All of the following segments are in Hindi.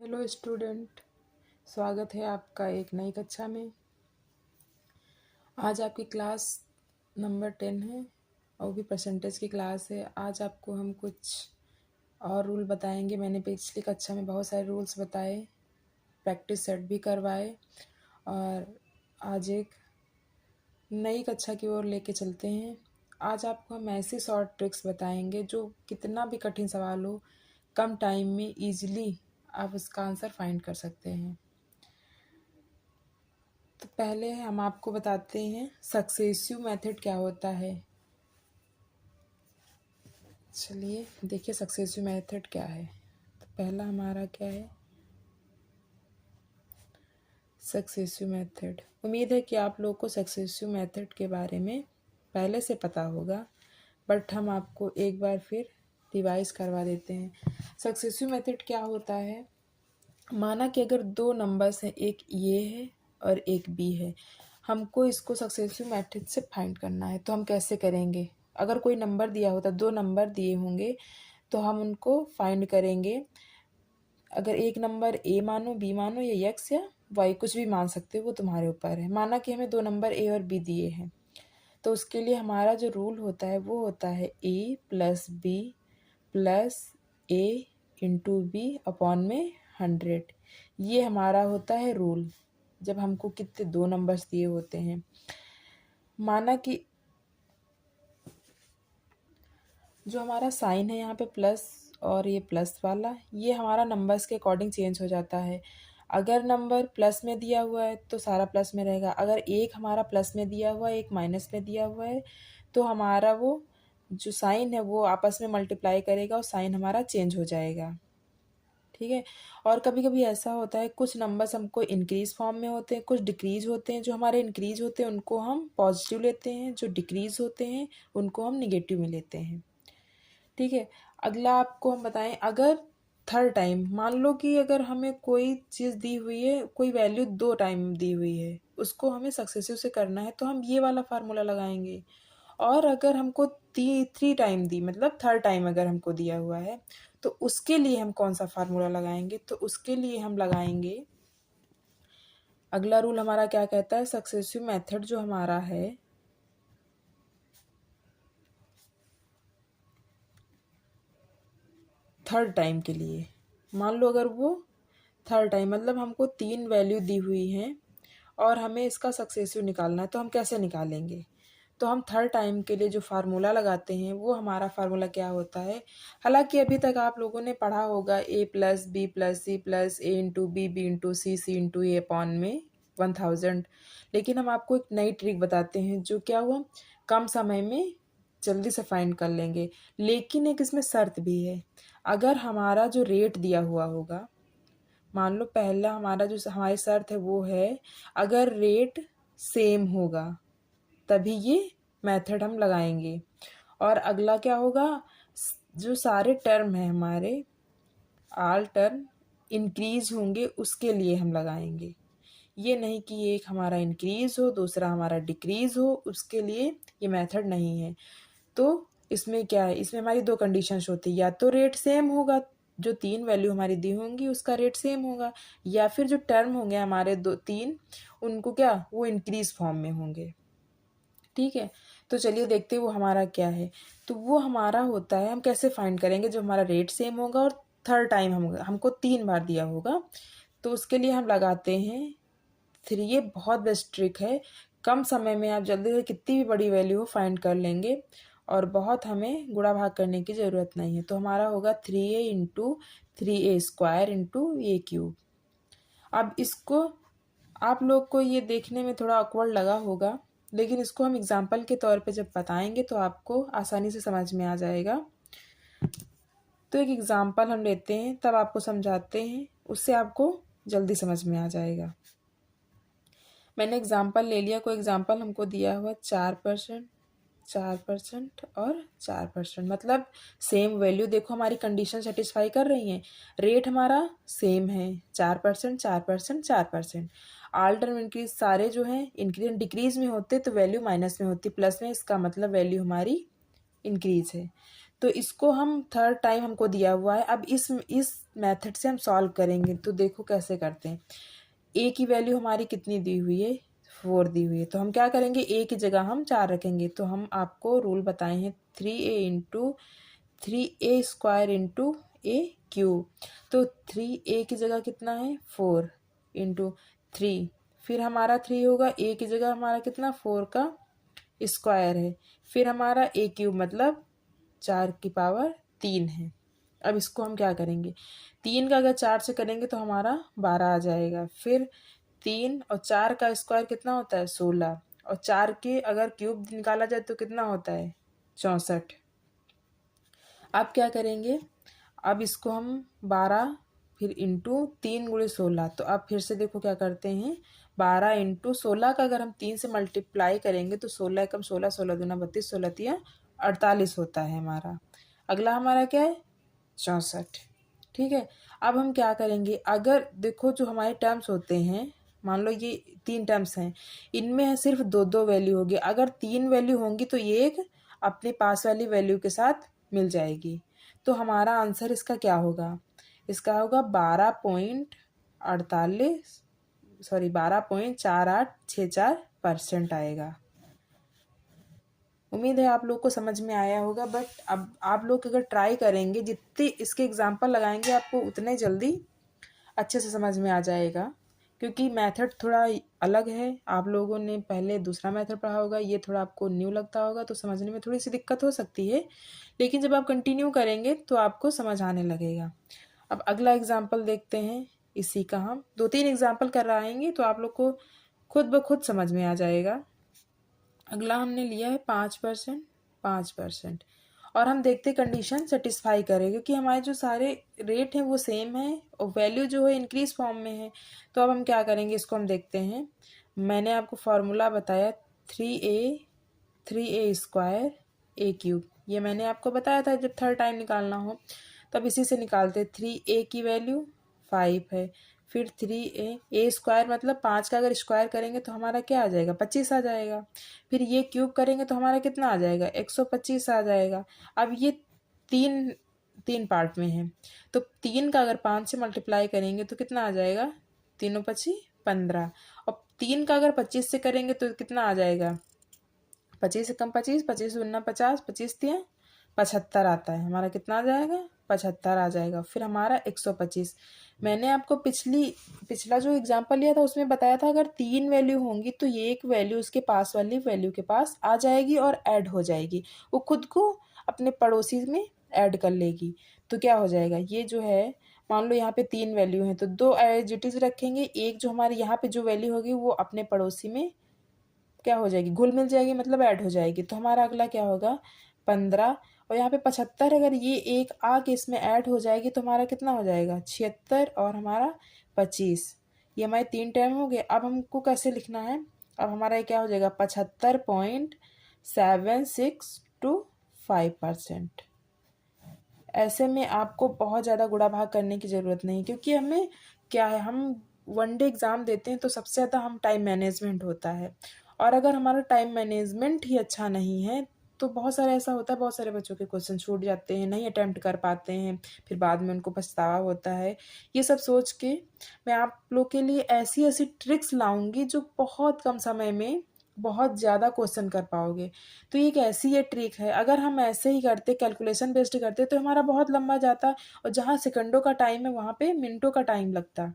हेलो स्टूडेंट, स्वागत है आपका एक नई कक्षा में। आज आपकी क्लास नंबर 10 है और वो भी परसेंटेज की क्लास है। आज आपको हम कुछ और रूल बताएंगे। मैंने पिछली कक्षा में बहुत सारे रूल्स बताए, प्रैक्टिस सेट भी करवाए और आज एक नई कक्षा की ओर लेके चलते हैं। आज आपको हम ऐसी शॉर्ट ट्रिक्स बताएंगे जो कितना भी कठिन सवाल हो, कम टाइम में इजीली आप उसका आंसर फाइंड कर सकते हैं। तो पहले हम आपको बताते हैं सक्सेसिव मेथड क्या होता है। चलिए देखिए सक्सेसिव मेथड क्या है। तो पहला हमारा क्या है, सक्सेसिव मेथड। उम्मीद है कि आप लोग को सक्सेसिव मेथड के बारे में पहले से पता होगा, बट हम आपको एक बार फिर रिवाइज करवा देते हैं। सक्सेसिव मेथड क्या होता है, माना कि अगर दो नंबर्स हैं, एक ये है और एक बी है, हमको इसको सक्सेसिव मेथड से फाइंड करना है। तो हम कैसे करेंगे, अगर कोई नंबर दिया होता, दो नंबर दिए होंगे तो हम उनको फाइंड करेंगे। अगर एक नंबर ए मानो, बी मानो या एक्स या वाई, कुछ भी मान सकते हो, वो तुम्हारे ऊपर है। माना कि हमें दो नंबर ए और बी दिए हैं, तो उसके लिए हमारा जो रूल होता है वो होता है ए plus B plus A into B upon में 100। ये हमारा होता है रूल जब हमको कितने दो नंबर्स दिए होते हैं। माना कि जो हमारा साइन है यहाँ पे प्लस और ये प्लस वाला, ये हमारा नंबर्स के अकॉर्डिंग चेंज हो जाता है। अगर नंबर प्लस में दिया हुआ है तो सारा प्लस में रहेगा। अगर एक हमारा प्लस में दिया हुआ है, एक माइनस में दिया हुआ है, तो हमारा वो जो साइन है वो आपस में मल्टीप्लाई करेगा और साइन हमारा चेंज हो जाएगा। ठीक है। और कभी कभी ऐसा होता है, कुछ नंबर्स हमको इंक्रीज फॉर्म में होते हैं, कुछ डिक्रीज होते हैं। जो हमारे इंक्रीज होते हैं उनको हम पॉजिटिव लेते हैं, जो डिक्रीज होते हैं उनको हम निगेटिव में लेते हैं। ठीक है। अगला आपको हम बताएं, अगर थर्ड टाइम, मान लो कि अगर हमें कोई चीज़ दी हुई है, कोई वैल्यू दो टाइम दी हुई है, उसको हमें सक्सेसिव से करना है, तो हम ये वाला फार्मूला लगाएंगे। और अगर हमको थ्री टाइम दी, मतलब थर्ड टाइम अगर हमको दिया हुआ है, तो उसके लिए हम कौन सा फार्मूला लगाएंगे, तो उसके लिए हम लगाएंगे, अगला रूल हमारा क्या कहता है, सक्सेसिव मेथड जो हमारा है, थर्ड टाइम के लिए, मान लो अगर वो थर्ड टाइम, मतलब हमको तीन वैल्यू दी हुई हैं और हमें इसका सक्सेसिव निकालना है, तो हम कैसे निकालेंगे। तो हम थर्ड टाइम के लिए जो फार्मूला लगाते हैं वो हमारा फार्मूला क्या होता है। हालांकि अभी तक आप लोगों ने पढ़ा होगा A plus B plus C plus A into B into C into A upon में 1000, लेकिन हम आपको एक नई ट्रिक बताते हैं जो क्या हुआ, कम समय में जल्दी से फाइंड कर लेंगे। लेकिन एक इसमें शर्त भी है, अगर हमारा जो रेट दिया हुआ होगा, मान लो पहला हमारा जो हमारी शर्त है वो है, अगर रेट सेम होगा तभी ये मेथड हम लगाएंगे। और अगला क्या होगा, जो सारे टर्म है हमारे, ऑल टर्म इंक्रीज होंगे उसके लिए हम लगाएंगे। ये नहीं कि एक हमारा इंक्रीज हो दूसरा हमारा डिक्रीज हो, उसके लिए ये मेथड नहीं है। तो इसमें क्या है, इसमें हमारी दो कंडीशंस होती है, या तो रेट सेम होगा, जो तीन वैल्यू हमारी दी होंगी उसका रेट सेम होगा, या फिर जो टर्म होंगे हमारे दो तीन, उनको क्या, वो इंक्रीज फॉर्म में होंगे। ठीक है। तो चलिए देखते हैं वो हमारा क्या है। तो वो हमारा होता है, हम कैसे फाइंड करेंगे, जो हमारा रेट सेम होगा और थर्ड टाइम हमको तीन बार दिया होगा, तो उसके लिए हम लगाते हैं थ्री। ये बहुत बेस्ट ट्रिक है, कम समय में आप जल्दी से कितनी भी बड़ी वैल्यू हो फाइंड कर लेंगे और बहुत हमें गुणा भाग करने की ज़रूरत नहीं है। तो हमारा होगा 3a into 3a square into A cube. अब इसको आप लोग को ये देखने में थोड़ा ऑकवर्ड लगा होगा, लेकिन इसको हम एग्जाम्पल के तौर पे जब बताएंगे तो आपको आसानी से समझ में आ जाएगा। तो एक एग्जाम्पल हम लेते हैं तब आपको समझाते हैं, उससे आपको जल्दी समझ में आ जाएगा। मैंने एग्जाम्पल ले लिया, कोई एग्जाम्पल हमको दिया हुआ 4%, 4% और 4%, मतलब सेम वैल्यू। देखो हमारी कंडीशन सेटिस्फाई कर रही हैं, रेट हमारा सेम है 4%, 4%, 4%। ऑल टर्म इंक्रीज सारे जो हैं इंक्रीज डिक्रीज में होते तो वैल्यू माइनस में होती, प्लस में, इसका मतलब वैल्यू हमारी इंक्रीज है। तो इसको हम थर्ड टाइम हमको दिया हुआ है। अब इस मेथड से हम सॉल्व करेंगे। तो देखो कैसे करते हैं। ए की वैल्यू हमारी कितनी दी हुई है, 4 दी हुई है। तो हम क्या करेंगे, ए की जगह हम 4 रखेंगे। तो हम आपको रूल बताए हैं 3a into 3a² into A cube. तो 3a की जगह कितना है, 4 इंटू 3, फिर हमारा 3 होगा। ए की जगह हमारा कितना, 4 का स्क्वायर है। फिर हमारा ए क्यूब मतलब 4 की पावर 3 है। अब इसको हम क्या करेंगे, 3 का अगर 4 से करेंगे तो हमारा 12 आ जाएगा। फिर 3 और 4 का स्क्वायर कितना होता है, 16, और 4 के अगर क्यूब निकाला जाए तो कितना होता है, 64। अब क्या करेंगे, अब इसको हम 12 फिर इंटू 3 × 16। तो अब फिर से देखो क्या करते हैं, 12 इंटू 16 का अगर हम 3 से मल्टीप्लाई करेंगे तो 16 एकम 16, 16 दूना 32, 16 तिया 48 होता है हमारा। अगला हमारा क्या है, 64। ठीक है। अब हम क्या करेंगे, अगर देखो जो हमारे टर्म्स होते हैं, मान लो ये 3 टर्म्स हैं, इनमें सिर्फ 2 वैल्यू होगी। अगर 3 वैल्यू होंगी तो ये एक अपने पास वाली वैल्यू के साथ मिल जाएगी। तो हमारा आंसर इसका क्या होगा, इसका होगा 12.4864% आएगा। उम्मीद है आप लोग को समझ में आया होगा। बट अब आप लोग अगर ट्राई करेंगे, जितने इसके एग्जाम्पल लगाएंगे आपको उतने जल्दी अच्छे से समझ में आ जाएगा, क्योंकि मेथड थोड़ा अलग है। आप लोगों ने पहले दूसरा मेथड पढ़ा होगा, ये थोड़ा आपको न्यू लगता होगा, तो समझने में थोड़ी सी दिक्कत हो सकती है। लेकिन जब आप कंटिन्यू करेंगे तो आपको समझ आने लगेगा। अब अगला एग्जाम्पल देखते हैं। इसी का हम 2-3 एग्जाम्पल कर आएंगे तो आप लोग को खुद ब खुद समझ में आ जाएगा। अगला हमने लिया है 5%, और हम देखते कंडीशन सेटिस्फाई करें, क्योंकि हमारे जो सारे रेट हैं वो सेम है और वैल्यू जो है इंक्रीज फॉर्म में है। तो अब हम क्या करेंगे, इसको हम देखते हैं। मैंने आपको फार्मूला बताया 3a² ए क्यूब, ये मैंने आपको बताया था जब थर्ड टाइम निकालना हो। तब इसी से निकालते। 3a की वैल्यू 5 है, फिर 3a² मतलब 5 का अगर स्क्वायर करेंगे तो हमारा क्या आ जाएगा, 25 आ जाएगा। फिर ये क्यूब करेंगे तो हमारा कितना आ जाएगा, 125 आ जाएगा। अब ये तीन तीन पार्ट में है, तो 3 का अगर 5 से मल्टीप्लाई करेंगे तो कितना आ जाएगा, 3×5 = 15। और 3 का अगर 25 से करेंगे तो कितना आ जाएगा, 25 एकम 25, 25 दूना 50, 25 तिया 75 आता है। हमारा कितना आ जाएगा, 75 आ जाएगा। फिर हमारा 125। मैंने आपको पिछला जो एग्जांपल लिया था उसमें बताया था अगर 3 वैल्यू होंगी तो ये एक वैल्यू उसके पास वाली वैल्यू के पास आ जाएगी और ऐड हो जाएगी, वो खुद को अपने पड़ोसी में ऐड कर लेगी। तो क्या हो जाएगा, ये जो है मान लो यहाँ पे 3 वैल्यू हैं तो 2 एज इट इज रखेंगे, एक जो हमारे यहाँ पे जो वैल्यू होगी वो अपने पड़ोसी में क्या हो जाएगी, घुल मिल जाएगी, मतलब ऐड हो जाएगी। तो हमारा अगला क्या होगा, 15, और यहाँ पे 75 अगर ये एक आके इसमें ऐड हो जाएगी तो हमारा कितना हो जाएगा, 76 और हमारा 25। ये हमारे 3 टर्म हो गए। अब हमको कैसे लिखना है, अब हमारा ये क्या हो जाएगा, 75.762%। ऐसे में आपको बहुत ज़्यादा गुणा भाग करने की ज़रूरत नहीं, क्योंकि हमें क्या है, हम वनडे एग्ज़ाम देते हैं तो सबसे ज़्यादा हम टाइम मैनेजमेंट होता है। और अगर हमारा टाइम मैनेजमेंट ही अच्छा नहीं है तो बहुत सारा ऐसा होता है, बहुत सारे बच्चों के क्वेश्चन छूट जाते हैं, नहीं अटेम्प्ट कर पाते हैं, फिर बाद में उनको पछतावा होता है। ये सब सोच के मैं आप लोग के लिए ऐसी ऐसी ट्रिक्स लाऊंगी जो बहुत कम समय में बहुत ज़्यादा क्वेश्चन कर पाओगे। तो एक ऐसी ये ट्रिक है, अगर हम ऐसे ही करते, कैलकुलेशन बेस्ड करते तो हमारा बहुत लंबा जाता, और जहाँ सेकंडों का टाइम है वहाँ पे मिनटों का टाइम लगता।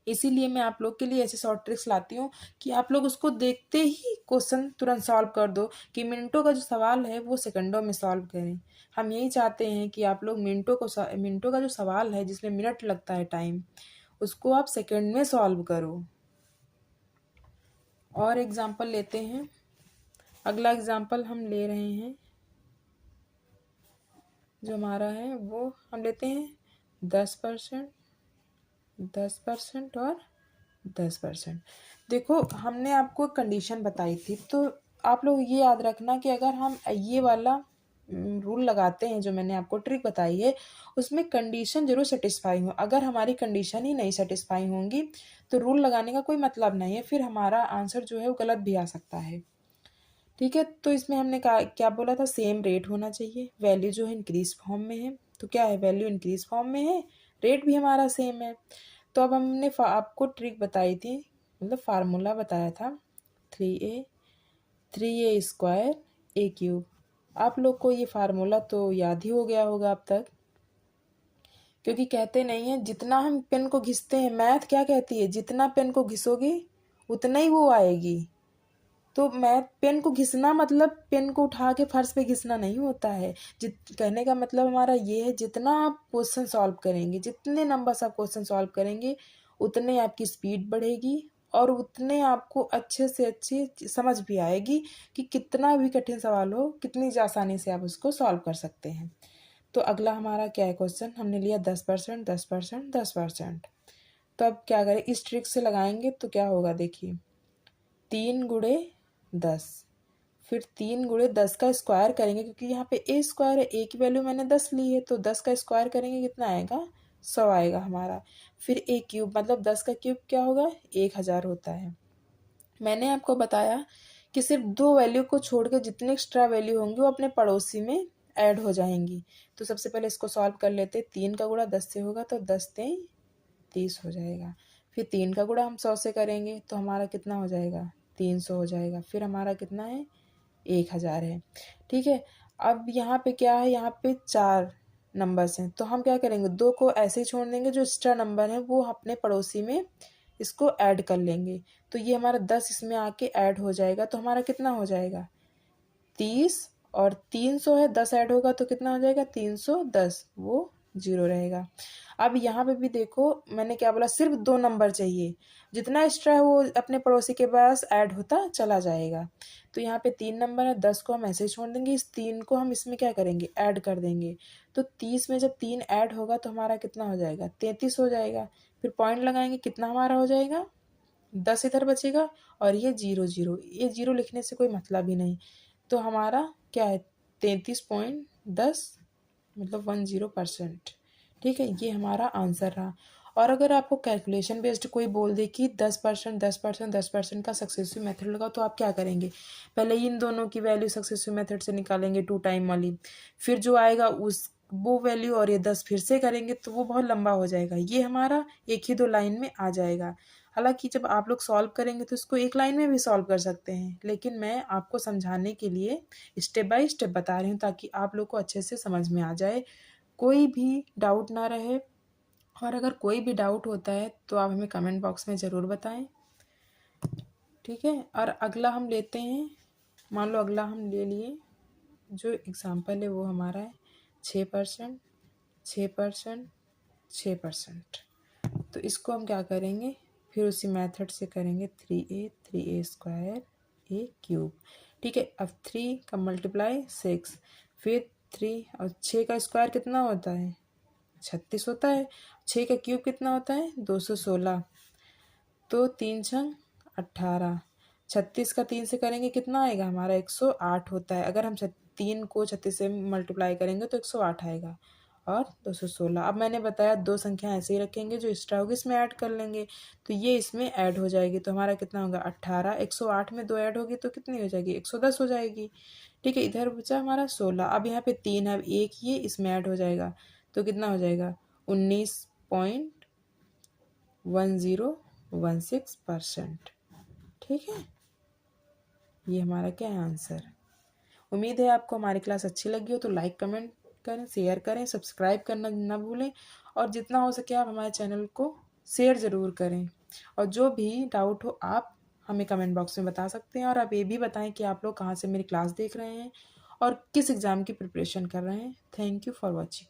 इसीलिए मैं आप लोग के लिए ऐसे शॉर्ट ट्रिक्स लाती हूँ कि आप लोग उसको देखते ही क्वेश्चन तुरंत सॉल्व कर दो, कि मिनटों का जो सवाल है वो सेकंडों में सॉल्व करें। हम यही चाहते हैं कि आप लोग मिनटों का जो सवाल है जिसमें मिनट लगता है टाइम, उसको आप सेकंड में सॉल्व करो। और एग्जाम्पल लेते हैं। अगला एग्जाम्पल हम ले रहे हैं, जो हमारा है वो हम लेते हैं 10%, 10% और 10%। देखो हमने आपको कंडीशन बताई थी, तो आप लोग ये याद रखना कि अगर हम ये वाला रूल लगाते हैं जो मैंने आपको ट्रिक बताई है, उसमें कंडीशन जरूर सेटिस्फाई हो। अगर हमारी कंडीशन ही नहीं सेटिस्फाई होंगी तो रूल लगाने का कोई मतलब नहीं है, फिर हमारा आंसर जो है वो गलत भी आ सकता है। ठीक है, तो इसमें हमने कहा क्या बोला था, सेम रेट होना चाहिए, वैल्यू जो है इंक्रीज फॉर्म में है, तो क्या है, वैल्यू इंक्रीज फॉर्म में है, रेट भी हमारा सेम है। तो अब हमने आपको ट्रिक बताई थी, मतलब फार्मूला बताया था, 3a² a³। आप लोग को ये फार्मूला तो याद ही हो गया होगा अब तक, क्योंकि कहते नहीं है जितना हम पेन को घिसते हैं, मैथ क्या कहती है, जितना पेन को घिसोगे उतना ही वो आएगी। तो मैथ पेन को घिसना मतलब पेन को उठा के फर्श पे घिसना नहीं होता है। कहने का मतलब हमारा ये है, जितना आप क्वेश्चन सॉल्व करेंगे, जितने नंबर्स आप क्वेश्चन सॉल्व करेंगे, उतने आपकी स्पीड बढ़ेगी और उतने आपको अच्छे से अच्छी समझ भी आएगी कि कितना भी कठिन सवाल हो, कितनी आसानी से आप उसको सॉल्व कर सकते हैं। तो अगला हमारा क्या है क्वेश्चन, हमने लिया 10%, 10%, 10%। तो अब क्या करें, इस ट्रिक से लगाएंगे तो क्या होगा, देखिए 3×10, फिर 3×10 का स्क्वायर करेंगे, क्योंकि यहाँ पे a² है, a की वैल्यू मैंने 10 ली है, तो 10 का स्क्वायर करेंगे कितना आएगा, 100 आएगा हमारा। फिर a³ मतलब 10 का क्यूब क्या होगा, 1000 होता है। मैंने आपको बताया कि सिर्फ 2 वैल्यू को छोड़ के जितने एक्स्ट्रा वैल्यू होंगी वो अपने पड़ोसी में ऐड हो जाएंगी। तो सबसे पहले इसको सॉल्व कर लेते, 3 का गुणा 10 से होगा तो 10×3 30 हो जाएगा। फिर 3 का गुणा हम 100 से करेंगे तो हमारा कितना हो जाएगा, 300 हो जाएगा। फिर हमारा कितना है, 1000 है। ठीक है, अब यहाँ पे क्या है, यहाँ पे 4 नंबर्स हैं, तो हम क्या करेंगे, 2 को ऐसे ही छोड़ देंगे, जो एक्स्ट्रा नंबर है वो अपने पड़ोसी में इसको ऐड कर लेंगे। तो ये हमारा 10 इसमें आके ऐड हो जाएगा, तो हमारा कितना हो जाएगा, 30, और 300 है, 10 ऐड होगा तो कितना हो जाएगा, 310, वो 0 रहेगा। अब यहाँ पे भी देखो मैंने क्या बोला, सिर्फ 2 नंबर चाहिए, जितना एक्स्ट्रा है वो अपने पड़ोसी के पास ऐड होता चला जाएगा। तो यहाँ पे 3 नंबर है, 10 को हम ऐसे ही छोड़ देंगे, इस 3 को हम इसमें क्या करेंगे, ऐड कर देंगे। तो 30 में जब 3 ऐड होगा तो हमारा कितना हो जाएगा, 33 हो जाएगा। फिर पॉइंट लगाएंगे, कितना हमारा हो जाएगा, 10 इधर बचेगा, और ये 0 0, ये 0 लिखने से कोई मतलब ही नहीं। तो हमारा क्या है, 33.10 मतलब 10%। ठीक है, ये हमारा आंसर रहा। और अगर आपको कैलकुलेशन बेस्ड कोई बोल दे कि 10%, 10%, 10% का सक्सेसिव मेथड लगाओ, तो आप क्या करेंगे, पहले इन दोनों की वैल्यू सक्सेसिव मेथड से निकालेंगे 2 टाइम वाली, फिर जो आएगा उस वो वैल्यू और ये 10 फिर से करेंगे, तो वो बहुत लंबा हो जाएगा। ये हमारा 1 ही 2 लाइन में आ जाएगा। हालांकि जब आप लोग सॉल्व करेंगे तो इसको 1 लाइन में भी सॉल्व कर सकते हैं, लेकिन मैं आपको समझाने के लिए स्टेप बाय स्टेप बता रही हूँ, ताकि आप लोग को अच्छे से समझ में आ जाए, कोई भी डाउट ना रहे। और अगर कोई भी डाउट होता है तो आप हमें कमेंट बॉक्स में ज़रूर बताएं। ठीक है, और अगला हम लेते हैं, मान लो अगला हम ले लिए, जो एग्ज़ाम्पल है वो हमारा है 6%, 6%, 6%। तो इसको हम क्या करेंगे, फिर उसी मेथड से करेंगे, 3a² a³। ठीक है, अब 3 का मल्टीप्लाई 6, फिर 3 और 6 का स्क्वायर कितना होता है, 36 होता है। 6 का क्यूब कितना होता है, 216। तो 3×6 = 18। 36 का 3 से करेंगे कितना आएगा, हमारा 108 होता है। अगर हम 3 को 36 से मल्टीप्लाई करेंगे तो 108 आएगा, और 216। अब मैंने बताया 2 संख्या ऐसे ही रखेंगे, जो एक्स्ट्रा होगी इसमें ऐड कर लेंगे, तो ये इसमें ऐड हो जाएगी। तो हमारा कितना होगा, 18। 108 में 2 ऐड होगी तो कितनी हो जाएगी, 110 हो जाएगी। ठीक है, इधर बचा हमारा 16। अब यहाँ पे 3 है, अब 1 ये इसमें ऐड हो जाएगा, तो कितना हो जाएगा, 19.1016%। ठीक है, ये हमारा क्या है, आंसर। उम्मीद है आपको हमारी क्लास अच्छी लगी हो, तो लाइक कमेंट करें, शेयर करें, सब्सक्राइब करना ना भूलें, और जितना हो सके आप हमारे चैनल को शेयर ज़रूर करें। और जो भी डाउट हो आप हमें कमेंट बॉक्स में बता सकते हैं, और आप ये भी बताएं कि आप लोग कहाँ से मेरी क्लास देख रहे हैं और किस एग्ज़ाम की प्रिपरेशन कर रहे हैं। Thank you for watching.